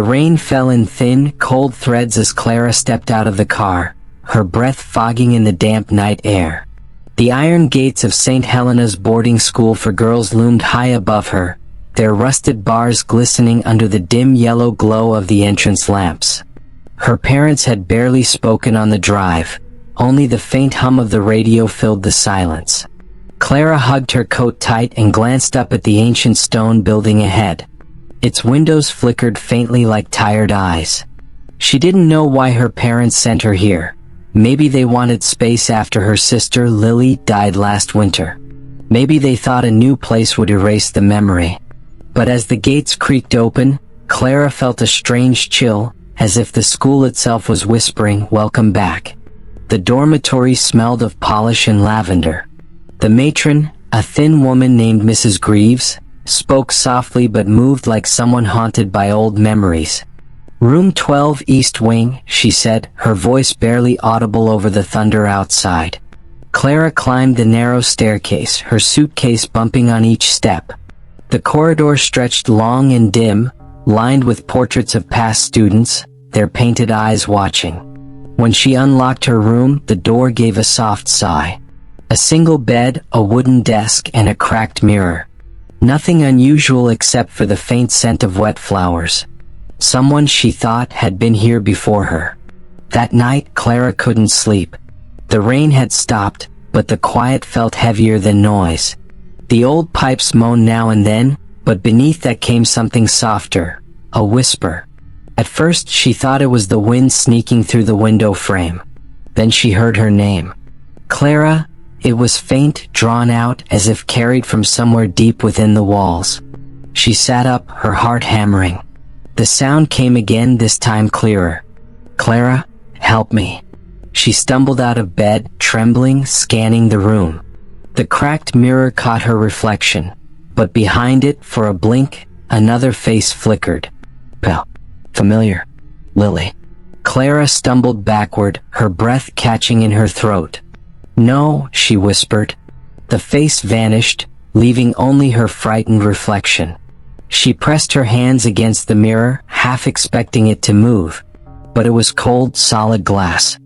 The rain fell in thin, cold threads as Clara stepped out of the car, her breath fogging in the damp night air. The iron gates of St. Helena's boarding school for girls loomed high above her, their rusted bars glistening under the dim yellow glow of the entrance lamps. Her parents had barely spoken on the drive, only the faint hum of the radio filled the silence. Clara hugged her coat tight and glanced up at the ancient stone building ahead. Its windows flickered faintly like tired eyes. She didn't know why her parents sent her here. Maybe they wanted space after her sister Lily died last winter. Maybe they thought a new place would erase the memory. But as the gates creaked open, Clara felt a strange chill, as if the school itself was whispering, "Welcome back." The dormitory smelled of polish and lavender. The matron, a thin woman named Mrs. Greaves, spoke softly but moved like someone haunted by old memories. "Room 12 East Wing," she said, her voice barely audible over the thunder outside. Clara climbed the narrow staircase, her suitcase bumping on each step. The corridor stretched long and dim, lined with portraits of past students, their painted eyes watching. When she unlocked her room, the door gave a soft sigh. A single bed, a wooden desk, and a cracked mirror. Nothing unusual except for the faint scent of wet flowers. Someone, she thought, had been here before her. That night, Clara couldn't sleep. The rain had stopped, but the quiet felt heavier than noise. The old pipes moaned now and then, but beneath that came something softer, a whisper. At first she thought it was the wind sneaking through the window frame. Then she heard her name. Clara. It was faint, drawn out, as if carried from somewhere deep within the walls. She sat up, her heart hammering. The sound came again, this time clearer. "Clara, help me." She stumbled out of bed, trembling, scanning the room. The cracked mirror caught her reflection, but behind it, for a blink, another face flickered. Familiar. Lily. Clara stumbled backward, her breath catching in her throat. "No," she whispered. The face vanished, leaving only her frightened reflection. She pressed her hands against the mirror, half expecting it to move. But it was cold, solid glass.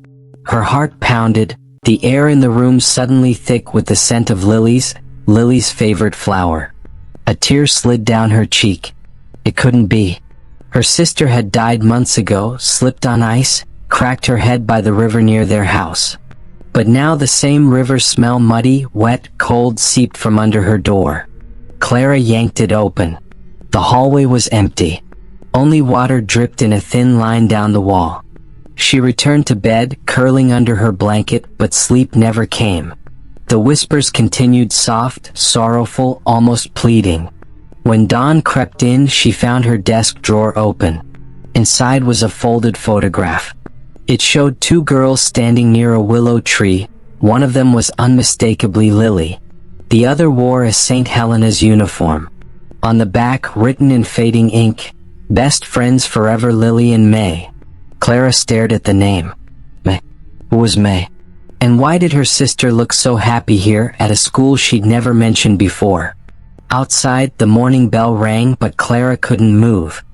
Her heart pounded, the air in the room suddenly thick with the scent of Lily's favorite flower. A tear slid down her cheek. It couldn't be. Her sister had died months ago, slipped on ice, cracked her head by the river near their house. But now the same river smell, muddy, wet, cold, seeped from under her door. Clara yanked it open. The hallway was empty. Only water dripped in a thin line down the wall. She returned to bed, curling under her blanket, but sleep never came. The whispers continued, soft, sorrowful, almost pleading. When dawn crept in, she found her desk drawer open. Inside was a folded photograph. It showed two girls standing near a willow tree. One of them was unmistakably Lily. The other wore a St. Helena's uniform. On the back, written in fading ink, "Best friends forever, Lily and May." Clara stared at the name. May? Who was May? And why did her sister look so happy here, at a school she'd never mentioned before? Outside, the morning bell rang, but Clara couldn't move.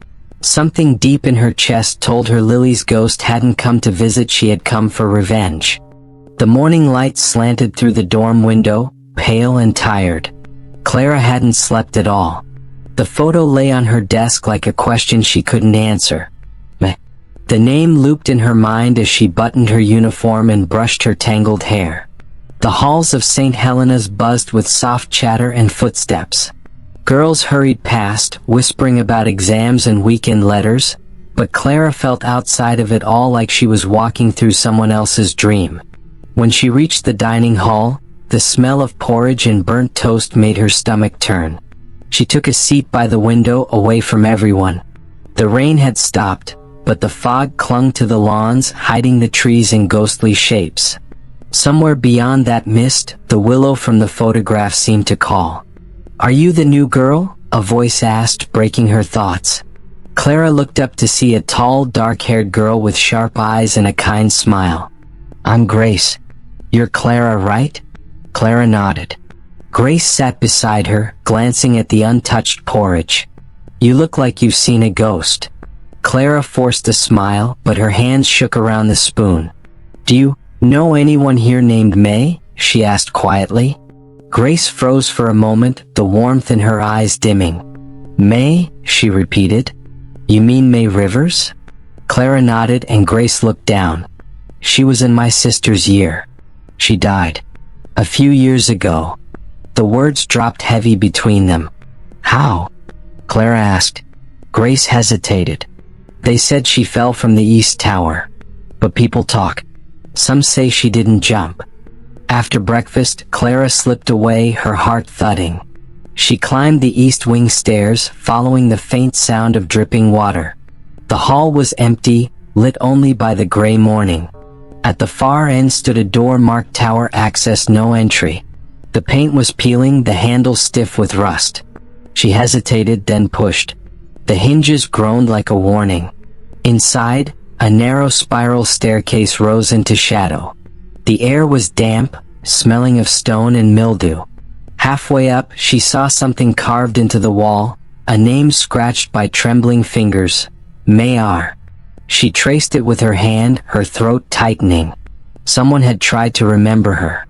Something deep in her chest told her Lily's ghost hadn't come to visit, she had come for revenge. The morning light slanted through the dorm window, pale and tired. Clara hadn't slept at all. The photo lay on her desk like a question she couldn't answer. Meh. The name looped in her mind as she buttoned her uniform and brushed her tangled hair. The halls of St. Helena's buzzed with soft chatter and footsteps. Girls hurried past, whispering about exams and weekend letters, but Clara felt outside of it all, like she was walking through someone else's dream. When she reached the dining hall, the smell of porridge and burnt toast made her stomach turn. She took a seat by the window, away from everyone. The rain had stopped, but the fog clung to the lawns, hiding the trees in ghostly shapes. Somewhere beyond that mist, the willow from the photograph seemed to call. "Are you the new girl?" a voice asked, breaking her thoughts. Clara looked up to see a tall, dark-haired girl with sharp eyes and a kind smile. "I'm Grace. You're Clara, right?" Clara nodded. Grace sat beside her, glancing at the untouched porridge. "You look like you've seen a ghost." Clara forced a smile, but her hands shook around the spoon. "Do you know anyone here named May?" she asked quietly. Grace froze for a moment, the warmth in her eyes dimming. "May?" she repeated. "You mean May Rivers?" Clara nodded and Grace looked down. "She was in my sister's year. She died a few years ago." The words dropped heavy between them. "How?" Clara asked. Grace hesitated. "They said she fell from the East Tower. But people talk. Some say she didn't jump." After breakfast, Clara slipped away, her heart thudding. She climbed the East Wing stairs, following the faint sound of dripping water. The hall was empty, lit only by the gray morning. At the far end stood a door marked Tower Access No Entry. The paint was peeling, the handle stiff with rust. She hesitated, then pushed. The hinges groaned like a warning. Inside, a narrow spiral staircase rose into shadow. The air was damp, smelling of stone and mildew. Halfway up, she saw something carved into the wall, a name scratched by trembling fingers. Mayar. She traced it with her hand, her throat tightening. Someone had tried to remember her.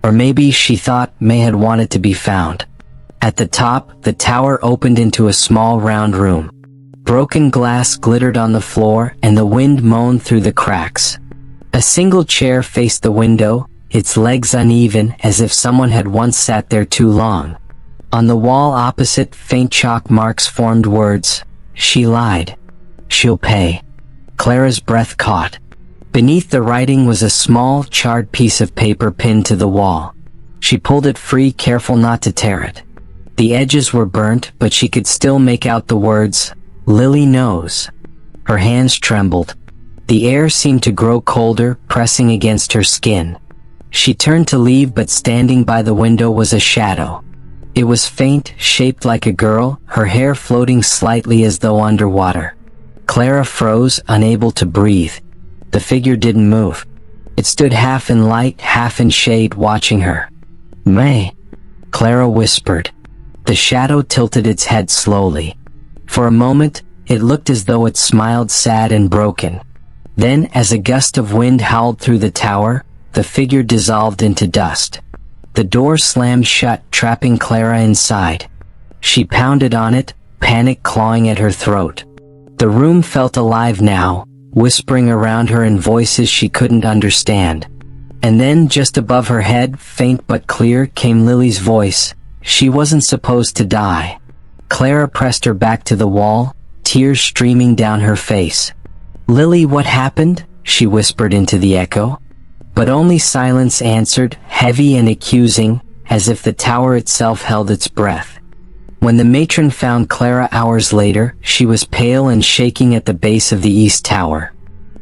Or maybe she thought May had wanted to be found. At the top, the tower opened into a small round room. Broken glass glittered on the floor, and the wind moaned through the cracks. A single chair faced the window, its legs uneven as if someone had once sat there too long. On the wall opposite, faint chalk marks formed words. "She lied. She'll pay." Clara's breath caught. Beneath the writing was a small, charred piece of paper pinned to the wall. She pulled it free, careful not to tear it. The edges were burnt, but she could still make out the words, "Lily knows." Her hands trembled. The air seemed to grow colder, pressing against her skin. She turned to leave, but standing by the window was a shadow. It was faint, shaped like a girl, her hair floating slightly as though underwater. Clara froze, unable to breathe. The figure didn't move. It stood half in light, half in shade, watching her. "May," Clara whispered. The shadow tilted its head slowly. For a moment, it looked as though it smiled, sad and broken. Then, as a gust of wind howled through the tower, the figure dissolved into dust. The door slammed shut, trapping Clara inside. She pounded on it, panic clawing at her throat. The room felt alive now, whispering around her in voices she couldn't understand. And then, just above her head, faint but clear, came Lily's voice. She wasn't supposed to die. Clara pressed her back to the wall, tears streaming down her face. "Lily, what happened?" she whispered into the echo. But only silence answered, heavy and accusing, as if the tower itself held its breath. When the matron found Clara hours later, she was pale and shaking at the base of the East Tower.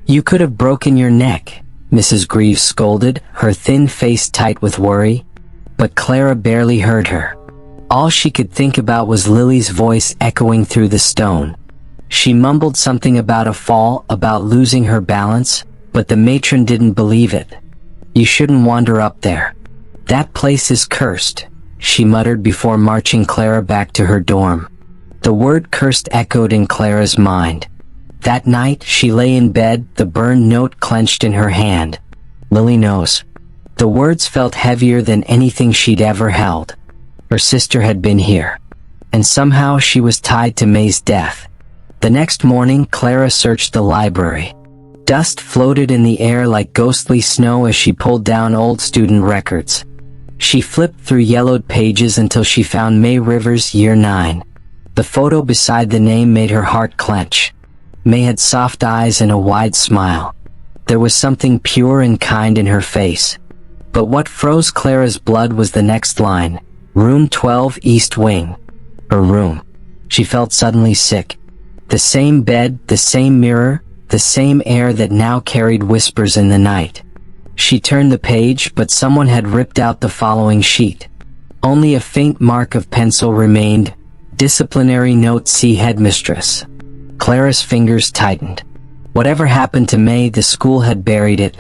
"You could have broken your neck," Mrs. Greaves scolded, her thin face tight with worry. But Clara barely heard her. All she could think about was Lily's voice echoing through the stone. She mumbled something about a fall, about losing her balance, but the matron didn't believe it. "You shouldn't wander up there. That place is cursed," she muttered before marching Clara back to her dorm. The word cursed echoed in Clara's mind. That night, she lay in bed, the burned note clenched in her hand. "Lily knows." The words felt heavier than anything she'd ever held. Her sister had been here. And somehow she was tied to May's death. The next morning, Clara searched the library. Dust floated in the air like ghostly snow as she pulled down old student records. She flipped through yellowed pages until she found May Rivers, Year 9. The photo beside the name made her heart clench. May had soft eyes and a wide smile. There was something pure and kind in her face. But what froze Clara's blood was the next line. Room 12, East Wing. Her room. She felt suddenly sick. The same bed, the same mirror, the same air that now carried whispers in the night. She turned the page, but someone had ripped out the following sheet. Only a faint mark of pencil remained. Disciplinary note, see headmistress. Clara's fingers tightened. Whatever happened to May, the school had buried it.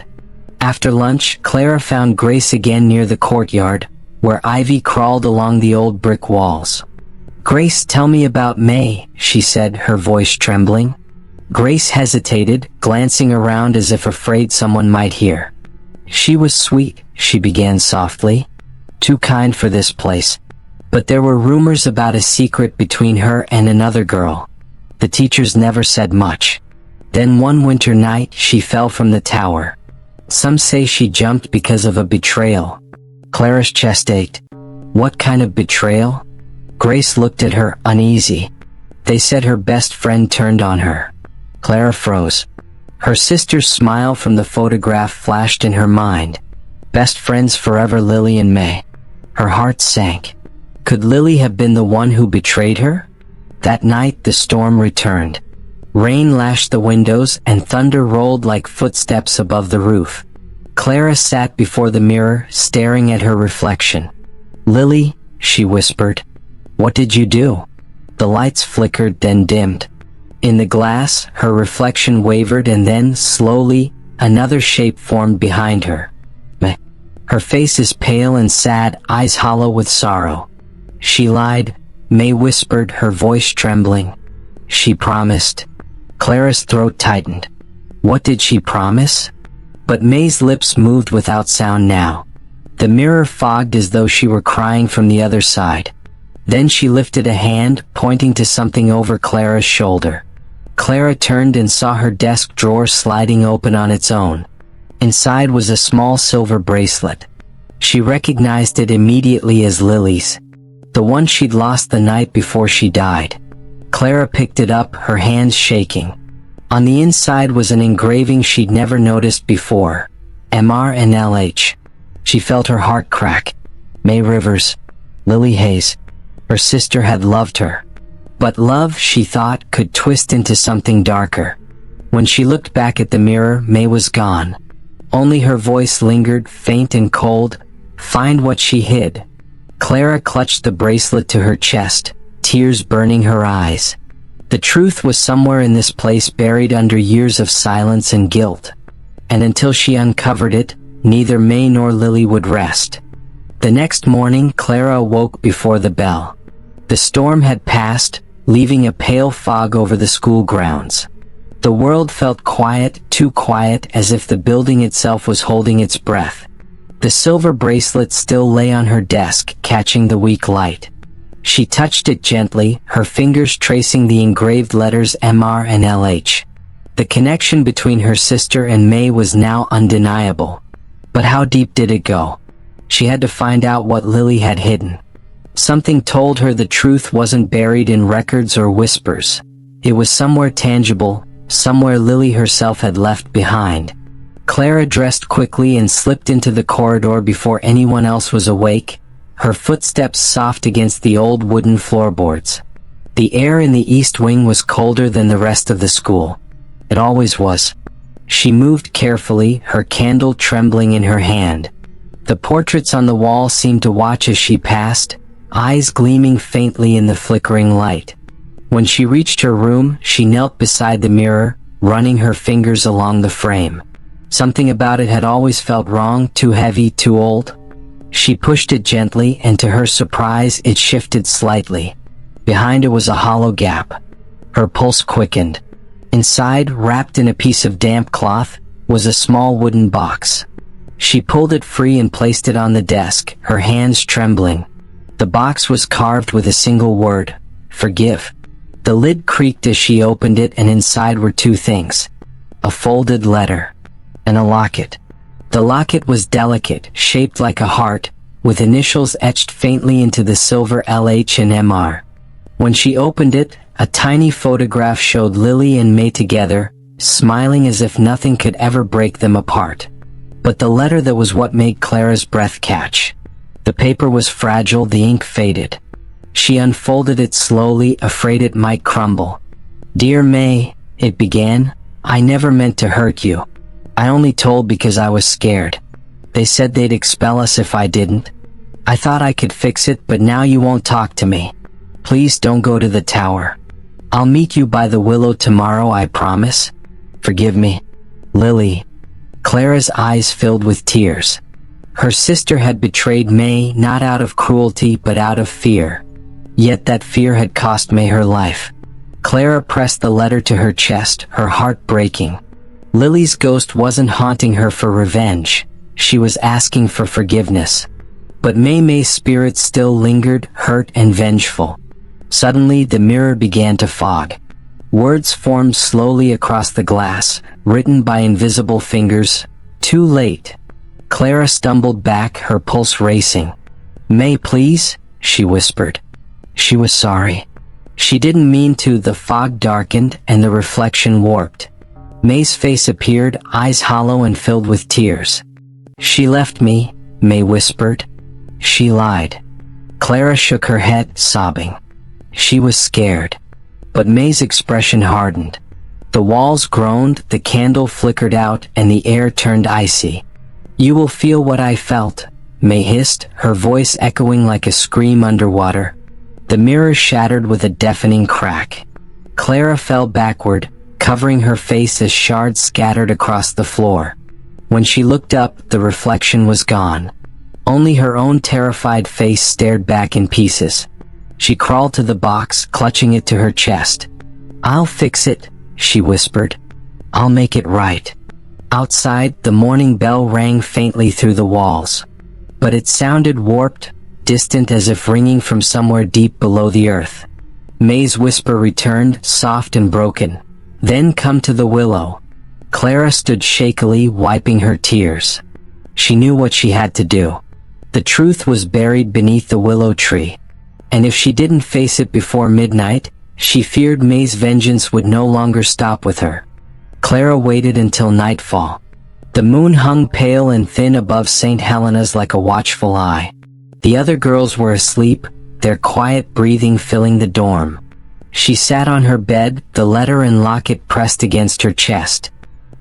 After lunch, Clara found Grace again near the courtyard, where ivy crawled along the old brick walls. "Grace, tell me about May," she said, her voice trembling. Grace hesitated, glancing around as if afraid someone might hear. "She was sweet," she began softly. "Too kind for this place. But there were rumors about a secret between her and another girl. The teachers never said much. Then one winter night, she fell from the tower. Some say she jumped because of a betrayal." Clara's chest ached. "What kind of betrayal?" Grace looked at her, uneasy. "They said her best friend turned on her." Clara froze. Her sister's smile from the photograph flashed in her mind. Best friends forever, Lily and May. Her heart sank. Could Lily have been the one who betrayed her? That night the storm returned. Rain lashed the windows and thunder rolled like footsteps above the roof. Clara sat before the mirror, staring at her reflection. "Lily," she whispered, "what did you do?" The lights flickered, then dimmed. In the glass, her reflection wavered, and then, slowly, another shape formed behind her. Meh. Her face is pale and sad, eyes hollow with sorrow. "She lied," May whispered, her voice trembling. "She promised." Clara's throat tightened. What did she promise? But May's lips moved without sound now. The mirror fogged as though she were crying from the other side. Then she lifted a hand, pointing to something over Clara's shoulder. Clara turned and saw her desk drawer sliding open on its own. Inside was a small silver bracelet. She recognized it immediately as Lily's. The one she'd lost the night before she died. Clara picked it up, her hands shaking. On the inside was an engraving she'd never noticed before. MR and LH. She felt her heart crack. May Rivers. Lily Hayes. Her sister had loved her. But love, she thought, could twist into something darker. When she looked back at the mirror, May was gone. Only her voice lingered, faint and cold. "Find what she hid." Clara clutched the bracelet to her chest, tears burning her eyes. The truth was somewhere in this place, buried under years of silence and guilt. And until she uncovered it, neither May nor Lily would rest. The next morning, Clara awoke before the bell. The storm had passed, leaving a pale fog over the school grounds. The world felt quiet, too quiet, as if the building itself was holding its breath. The silver bracelet still lay on her desk, catching the weak light. She touched it gently, her fingers tracing the engraved letters MR and LH. The connection between her sister and May was now undeniable. But how deep did it go? She had to find out what Lily had hidden. Something told her the truth wasn't buried in records or whispers. It was somewhere tangible, somewhere Lily herself had left behind. Clara dressed quickly and slipped into the corridor before anyone else was awake, her footsteps soft against the old wooden floorboards. The air in the east wing was colder than the rest of the school. It always was. She moved carefully, her candle trembling in her hand. The portraits on the wall seemed to watch as she passed, eyes gleaming faintly in the flickering light. When she reached her room, she knelt beside the mirror, running her fingers along the frame. Something about it had always felt wrong, too heavy, too old. She pushed it gently, and to her surprise, it shifted slightly. Behind it was a hollow gap. Her pulse quickened. Inside, wrapped in a piece of damp cloth, was a small wooden box. She pulled it free and placed it on the desk, her hands trembling. The box was carved with a single word: forgive. The lid creaked as she opened it, and inside were two things: a folded letter and a locket. The locket was delicate, shaped like a heart, with initials etched faintly into the silver LH and MR. When she opened it, a tiny photograph showed Lily and May together, smiling as if nothing could ever break them apart. But the letter, that was what made Clara's breath catch. The paper was fragile, the ink faded. She unfolded it slowly, afraid it might crumble. "Dear May," it began, "I never meant to hurt you. I only told because I was scared. They said they'd expel us if I didn't. I thought I could fix it, but now you won't talk to me. Please don't go to the tower. I'll meet you by the willow tomorrow, I promise. Forgive me. Lily." Clara's eyes filled with tears. Her sister had betrayed May, not out of cruelty but out of fear. Yet that fear had cost May her life. Clara pressed the letter to her chest, her heart breaking. Lily's ghost wasn't haunting her for revenge. She was asking for forgiveness. But May's spirit still lingered, hurt and vengeful. Suddenly, the mirror began to fog. Words formed slowly across the glass, written by invisible fingers. Too late. Clara stumbled back, her pulse racing. "May, please?" she whispered. She was sorry. She didn't mean to. The fog darkened and the reflection warped. May's face appeared, eyes hollow and filled with tears. "She left me," May whispered. "She lied." Clara shook her head, sobbing. She was scared. But May's expression hardened. The walls groaned, the candle flickered out, and the air turned icy. "You will feel what I felt," May hissed, her voice echoing like a scream underwater. The mirror shattered with a deafening crack. Clara fell backward, covering her face as shards scattered across the floor. When she looked up, the reflection was gone. Only her own terrified face stared back in pieces. She crawled to the box, clutching it to her chest. "I'll fix it," she whispered. "I'll make it right." Outside, the morning bell rang faintly through the walls. But it sounded warped, distant, as if ringing from somewhere deep below the earth. May's whisper returned, soft and broken. "Then come to the willow." Clara stood shakily, wiping her tears. She knew what she had to do. The truth was buried beneath the willow tree. And if she didn't face it before midnight, she feared May's vengeance would no longer stop with her. Clara waited until nightfall. The moon hung pale and thin above St. Helena's like a watchful eye. The other girls were asleep, their quiet breathing filling the dorm. She sat on her bed, the letter and locket pressed against her chest.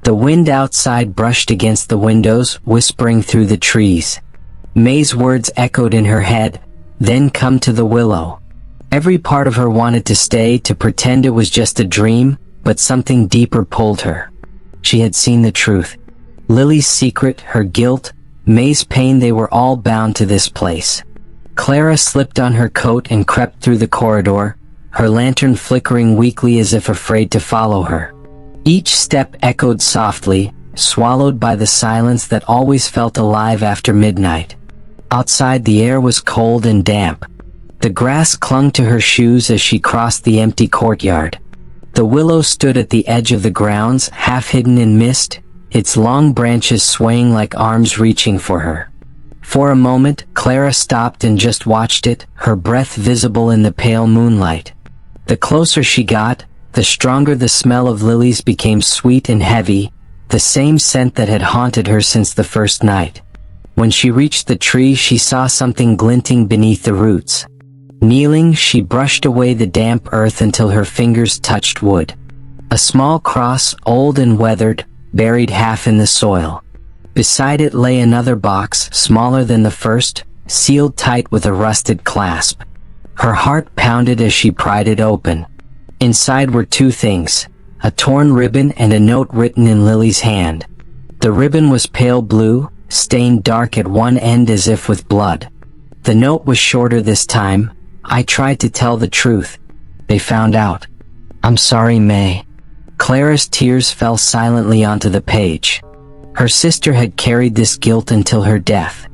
The wind outside brushed against the windows, whispering through the trees. May's words echoed in her head, "Then come to the willow." Every part of her wanted to stay, to pretend it was just a dream, but something deeper pulled her. She had seen the truth. Lily's secret, her guilt, May's pain, they were all bound to this place. Clara slipped on her coat and crept through the corridor, her lantern flickering weakly as if afraid to follow her. Each step echoed softly, swallowed by the silence that always felt alive after midnight. Outside, the air was cold and damp. The grass clung to her shoes as she crossed the empty courtyard. The willow stood at the edge of the grounds, half hidden in mist, its long branches swaying like arms reaching for her. For a moment, Clara stopped and just watched it, her breath visible in the pale moonlight. The closer she got, the stronger the smell of lilies became, sweet and heavy, the same scent that had haunted her since the first night. When she reached the tree, she saw something glinting beneath the roots. Kneeling, she brushed away the damp earth until her fingers touched wood. A small cross, old and weathered, buried half in the soil. Beside it lay another box, smaller than the first, sealed tight with a rusted clasp. Her heart pounded as she pried it open. Inside were two things, a torn ribbon and a note written in Lily's hand. The ribbon was pale blue, stained dark at one end as if with blood. The note was shorter this time. "I tried to tell the truth. They found out. I'm sorry, May." Clara's tears fell silently onto the page. Her sister had carried this guilt until her death.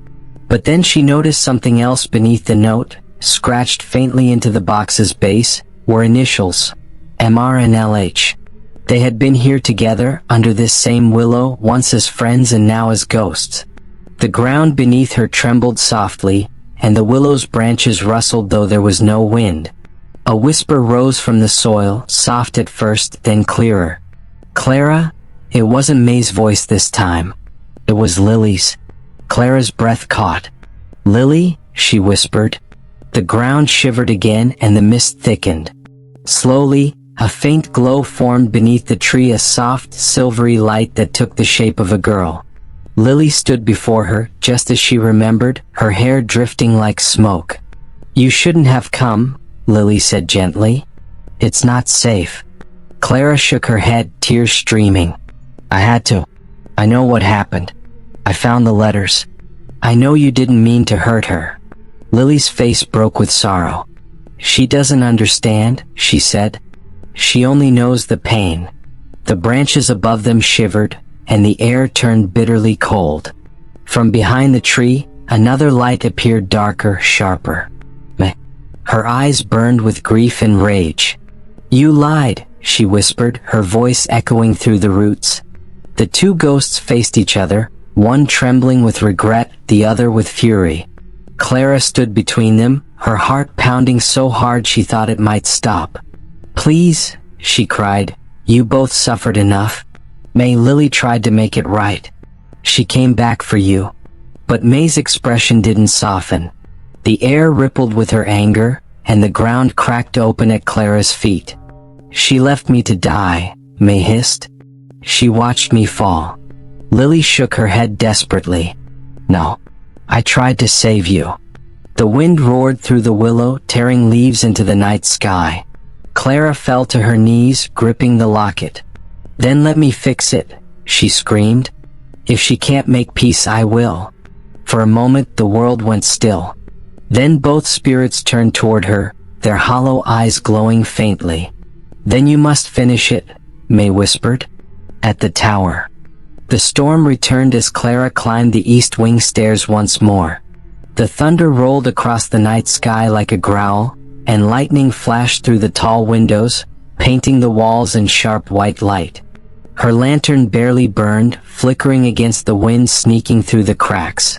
But then she noticed something else beneath the note. Scratched faintly into the box's base were initials, MR and LH. They had been here together, under this same willow, once as friends and now as ghosts. The ground beneath her trembled softly, and the willow's branches rustled though there was no wind. A whisper rose from the soil, soft at first, then clearer. "Clara?" It wasn't May's voice this time. It was Lily's. Clara's breath caught. "Lily?" she whispered. The ground shivered again and the mist thickened. Slowly, a faint glow formed beneath the tree, a soft, silvery light that took the shape of a girl. Lily stood before her, just as she remembered, her hair drifting like smoke. "You shouldn't have come," Lily said gently. "It's not safe." Clara shook her head, tears streaming. "I had to. I know what happened. I found the letters. I know you didn't mean to hurt her." Lily's face broke with sorrow. "She doesn't understand," she said. she only knows the pain. The branches above them shivered, and the air turned bitterly cold. From behind the tree, another light appeared, darker, sharper. Her eyes burned with grief and rage. "You lied," she whispered, her voice echoing through the roots. The two ghosts faced each other, one trembling with regret, the other with fury. Clara stood between them, her heart pounding so hard she thought it might stop. "Please," she cried, "you both suffered enough." Lily tried to make it right. "She came back for you." But May's expression didn't soften. The air rippled with her anger, and the ground cracked open at Clara's feet. "She left me to die," May hissed. "She watched me fall." Lily shook her head desperately. "No. I tried to save you." The wind roared through the willow, tearing leaves into the night sky. Clara fell to her knees, gripping the locket. "Then let me fix it," she screamed. "If she can't make peace, I will." For a moment, the world went still. Then both spirits turned toward her, their hollow eyes glowing faintly. "Then you must finish it," May whispered. "At the tower." The storm returned as Clara climbed the east wing stairs once more. The thunder rolled across the night sky like a growl, and lightning flashed through the tall windows, painting the walls in sharp white light. Her lantern barely burned, flickering against the wind sneaking through the cracks.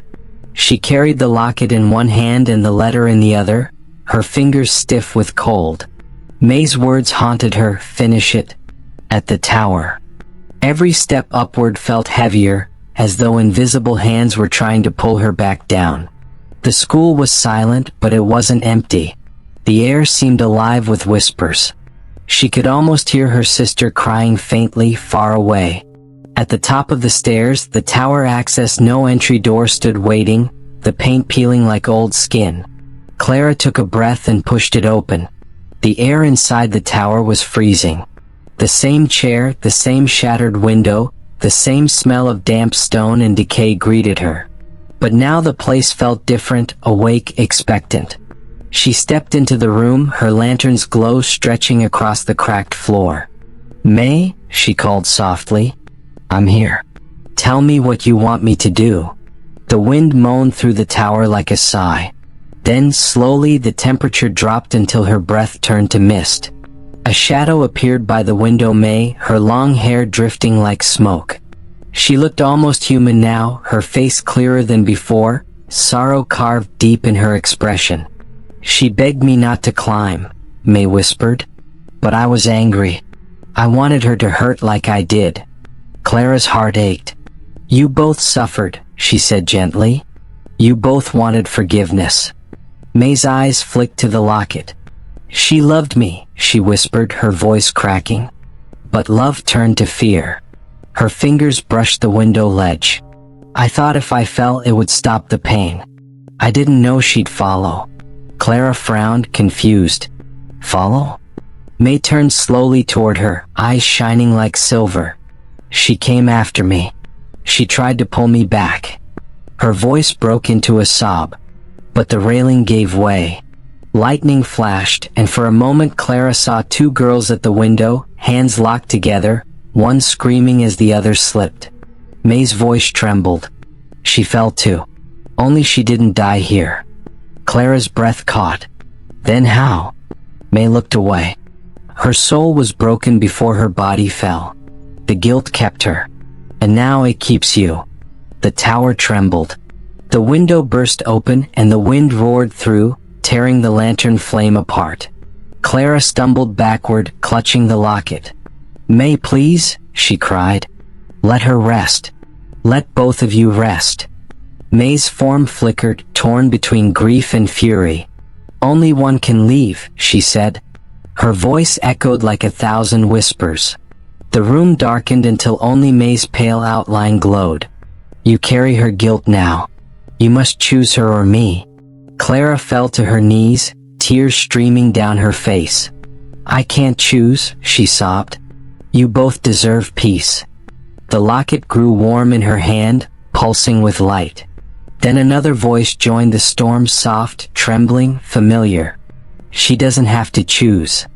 She carried the locket in one hand and the letter in the other, her fingers stiff with cold. May's words haunted her, "Finish it." At the tower. Every step upward felt heavier, as though invisible hands were trying to pull her back down. The school was silent, but it wasn't empty. The air seemed alive with whispers. She could almost hear her sister crying faintly, far away. At the top of the stairs, the tower access no-entry door stood waiting, the paint peeling like old skin. Clara took a breath and pushed it open. The air inside the tower was freezing. The same chair, the same shattered window, the same smell of damp stone and decay greeted her. But now the place felt different, awake, expectant. She stepped into the room, her lantern's glow stretching across the cracked floor. "May," she called softly. "I'm here. Tell me what you want me to do." The wind moaned through the tower like a sigh. Then, slowly, the temperature dropped until her breath turned to mist. A shadow appeared by the window, May, her long hair drifting like smoke. She looked almost human now, her face clearer than before, sorrow carved deep in her expression. "She begged me not to climb," May whispered. "But I was angry. I wanted her to hurt like I did." Clara's heart ached. "You both suffered," she said gently. "You both wanted forgiveness." May's eyes flicked to the locket. "She loved me," she whispered, her voice cracking. But love turned to fear. Her fingers brushed the window ledge. "I thought if I fell it would stop the pain. I didn't know she'd follow." Clara frowned, confused. "Follow?" May turned slowly toward her, eyes shining like silver. "She came after me. She tried to pull me back." Her voice broke into a sob. But the railing gave way. Lightning flashed, and for a moment Clara saw two girls at the window, hands locked together, one screaming as the other slipped. May's voice trembled. She fell too. Only she didn't die here. Clara's breath caught. Then how? May looked away. Her soul was broken before her body fell. The guilt kept her. And now it keeps you. The tower trembled. The window burst open and the wind roared through, tearing the lantern flame apart. Clara stumbled backward, clutching the locket. "May, please," she cried. "Let her rest. Let both of you rest." May's form flickered, torn between grief and fury. "Only one can leave," she said. Her voice echoed like 1,000 whispers. The room darkened until only May's pale outline glowed. "You carry her guilt now. You must choose her or me." Clara fell to her knees, tears streaming down her face. "I can't choose," she sobbed. "You both deserve peace." The locket grew warm in her hand, pulsing with light. Then another voice joined the storm, soft, trembling, familiar. "She doesn't have to choose.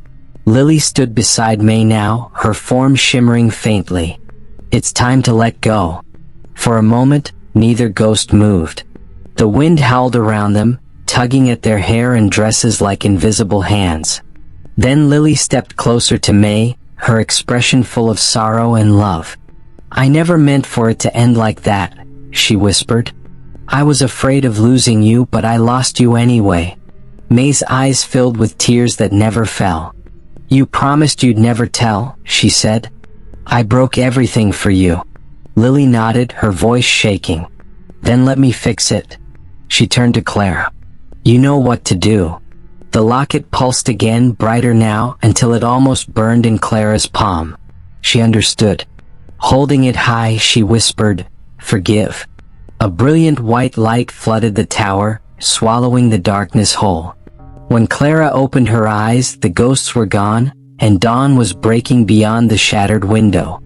Lily stood beside May now, her form shimmering faintly. It's time to let go. For a moment, neither ghost moved. The wind howled around them, tugging at their hair and dresses like invisible hands. Then Lily stepped closer to May, her expression full of sorrow and love. "I never meant for it to end like that," she whispered. "I was afraid of losing you, but I lost you anyway." May's eyes filled with tears that never fell. "You promised you'd never tell," she said. "I broke everything for you." Lily nodded, her voice shaking. "Then let me fix it." She turned to Clara. "You know what to do." The locket pulsed again, brighter now, until it almost burned in Clara's palm. She understood. Holding it high, she whispered, "Forgive." A brilliant white light flooded the tower, swallowing the darkness whole. When Clara opened her eyes, the ghosts were gone, and dawn was breaking beyond the shattered window.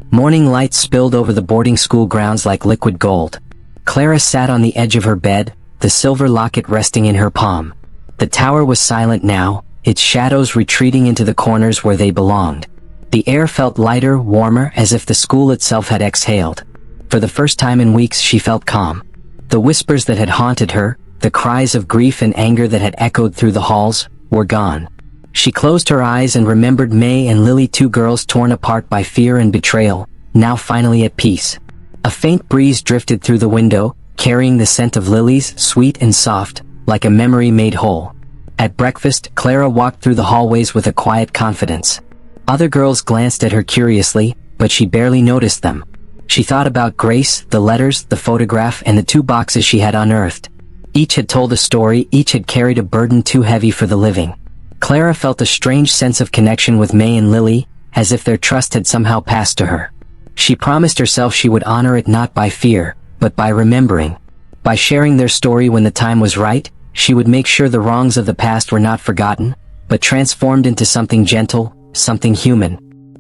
Morning light spilled over the boarding school grounds like liquid gold. Clara sat on the edge of her bed, the silver locket resting in her palm. The tower was silent now, its shadows retreating into the corners where they belonged. The air felt lighter, warmer, as if the school itself had exhaled. For the first time in weeks she felt calm. The whispers that had haunted her, the cries of grief and anger that had echoed through the halls, were gone. She closed her eyes and remembered May and Lily, two girls torn apart by fear and betrayal, now finally at peace. A faint breeze drifted through the window, carrying the scent of lilies, sweet and soft, like a memory made whole. At breakfast, Clara walked through the hallways with a quiet confidence. Other girls glanced at her curiously, but she barely noticed them. She thought about Grace, the letters, the photograph, and the 2 boxes she had unearthed. Each had told a story, each had carried a burden too heavy for the living. Clara felt a strange sense of connection with May and Lily, as if their trust had somehow passed to her. She promised herself she would honor it not by fear, but by remembering. By sharing their story when the time was right, she would make sure the wrongs of the past were not forgotten, but transformed into something gentle, something human.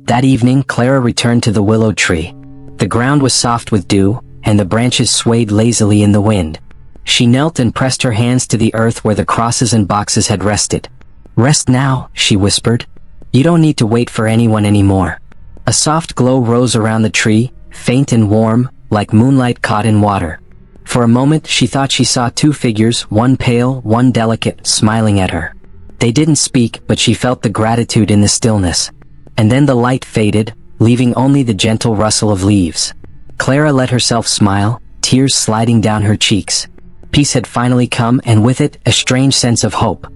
That evening, Clara returned to the willow tree. The ground was soft with dew, and the branches swayed lazily in the wind. She knelt and pressed her hands to the earth where the crosses and boxes had rested. "Rest now," she whispered. "You don't need to wait for anyone anymore." A soft glow rose around the tree, faint and warm, like moonlight caught in water. For a moment she thought she saw 2 figures, one pale, one delicate, smiling at her. They didn't speak, but she felt the gratitude in the stillness. And then the light faded, leaving only the gentle rustle of leaves. Clara let herself smile, tears sliding down her cheeks. Peace had finally come, and with it, a strange sense of hope.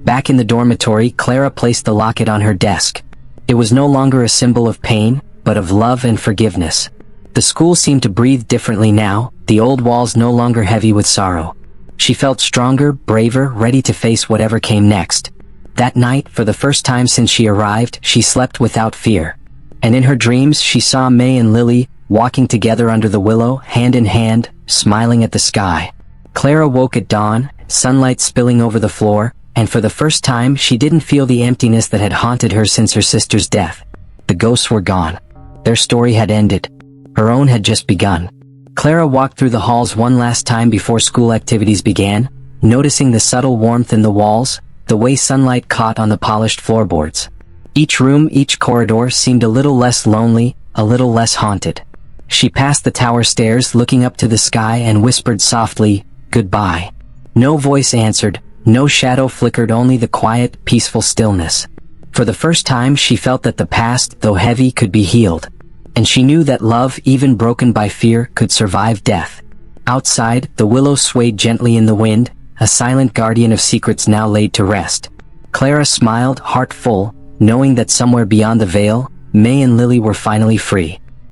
Back in the dormitory, Clara placed the locket on her desk. It was no longer a symbol of pain, but of love and forgiveness. The school seemed to breathe differently now, the old walls no longer heavy with sorrow. She felt stronger, braver, ready to face whatever came next. That night, for the first time since she arrived, she slept without fear. And in her dreams, she saw May and Lily, walking together under the willow, hand in hand, smiling at the sky. Clara woke at dawn, sunlight spilling over the floor, and for the first time she didn't feel the emptiness that had haunted her since her sister's death. The ghosts were gone. Their story had ended. Her own had just begun. Clara walked through the halls one last time before school activities began, noticing the subtle warmth in the walls, the way sunlight caught on the polished floorboards. Each room, each corridor seemed a little less lonely, a little less haunted. She passed the tower stairs, looking up to the sky, and whispered softly, "Goodbye." No voice answered, no shadow flickered, only the quiet, peaceful stillness. For the first time she felt that the past, though heavy, could be healed. And she knew that love, even broken by fear, could survive death. Outside, the willow swayed gently in the wind, a silent guardian of secrets now laid to rest. Clara smiled, heart full, knowing that somewhere beyond the veil, May and Lily were finally free.